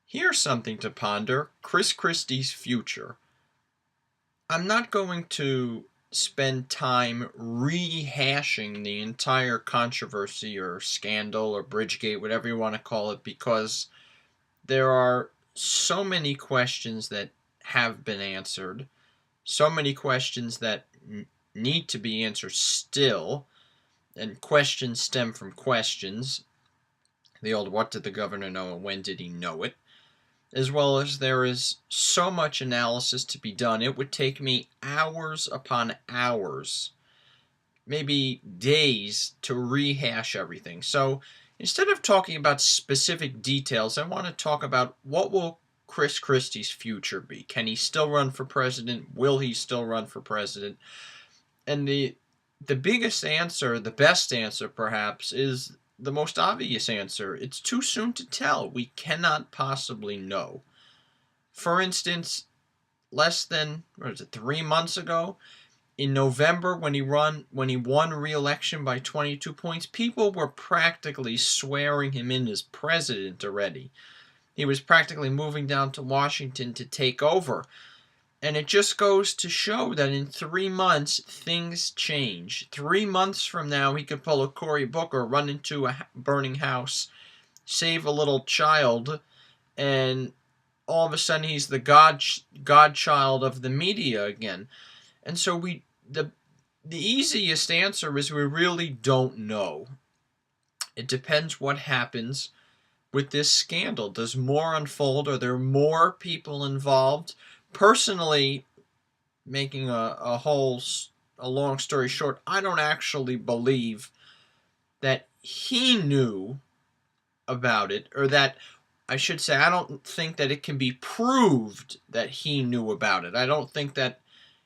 Here's something to ponder: Chris Christie's future. I'm not going to spend time rehashing the entire controversy or scandal or Bridgegate, whatever you want to call it, because there are so many questions that have been answered, so many questions that need to be answered still, and questions stem from questions. The old "what did the governor know and when did he know it?" As well as there is so much analysis to be done. It would take me hours upon hours, maybe days, to rehash everything. So instead of talking about specific details, I want to talk about what will Chris Christie's future be. Can he still run for president? Will he still run for president? And the biggest answer, the best answer perhaps, is the most obvious answer. It's too soon to tell. We cannot possibly know. For instance, less than 3 months ago, in November, when he won re-election by 22 points, people were practically swearing him in as president already. He was practically moving down to Washington to take over. And it just goes to show that in 3 months, things change. 3 months from now, he could pull a Cory Booker, run into a burning house, save a little child, and all of a sudden he's the godchild of the media again. And so the easiest answer is we really don't know. It depends what happens with this scandal. Does more unfold? Are there more people involved? Personally, making a long story short, I don't actually believe that he knew about it, or that, I should say, I don't think that it can be proved that he knew about it. I don't think that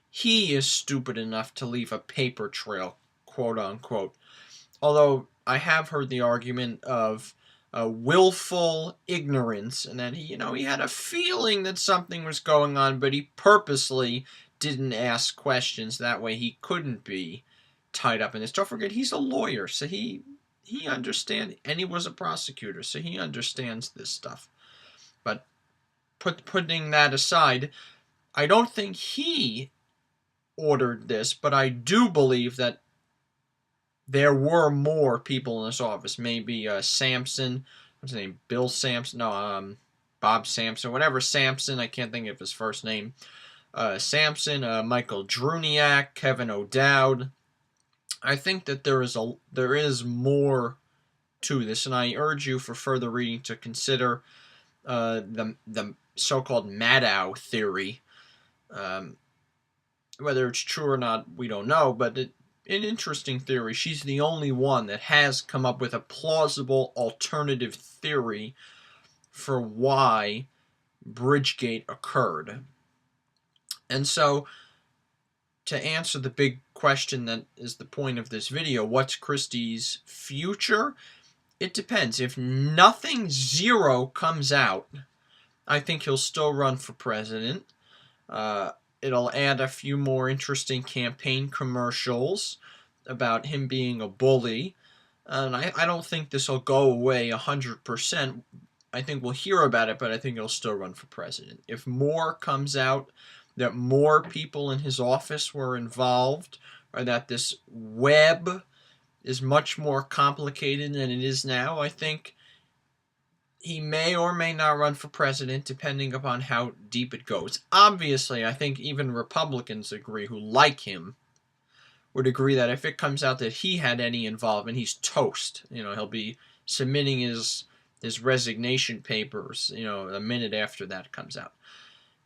he is stupid enough to leave a paper trail, quote unquote. Although I have heard the argument of willful ignorance, and that he had a feeling that something was going on, but he purposely didn't ask questions. That way he couldn't be tied up in this. Don't forget, he's a lawyer, so he understands, and he was a prosecutor, so he understands this stuff. But putting that aside, I don't think he ordered this, but I do believe that there were more people in this office. Maybe Sampson, what's his name? Bill Sampson? No, Bob Sampson, whatever Sampson. I can't think of his first name. Sampson, Michael Druniak, Kevin O'Dowd. I think that there is more to this, and I urge you for further reading to consider the so-called Maddow theory. Whether it's true or not, we don't know, but an interesting theory. She's the only one that has come up with a plausible alternative theory for why Bridgegate occurred. And so, to answer the big question that is the point of this video, what's Christie's future? It depends. If nothing, zero, comes out, I think he'll still run for president. It'll add a few more interesting campaign commercials about him being a bully. And I don't think this will go away 100%. I think we'll hear about it, but I think he'll still run for president. If more comes out, that more people in his office were involved, or that this web is much more complicated than it is now, I think he may or may not run for president, depending upon how deep it goes. Obviously, I think even Republicans who like him, would agree that if it comes out that he had any involvement, he's toast. He'll be submitting his resignation papers, a minute after that comes out.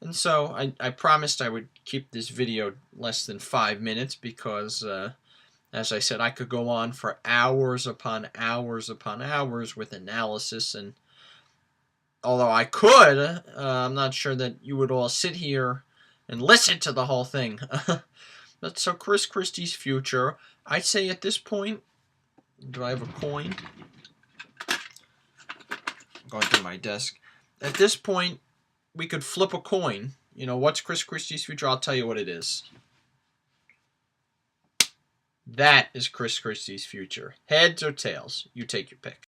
And so I promised I would keep this video less than 5 minutes because, as I said, I could go on for hours upon hours upon hours with analysis, and although I could, I'm not sure that you would all sit here and listen to the whole thing. So Chris Christie's future, I'd say at this point, do I have a coin? I'm going through my desk. At this point, we could flip a coin. What's Chris Christie's future? I'll tell you what it is. That is Chris Christie's future. Heads or tails? You take your pick.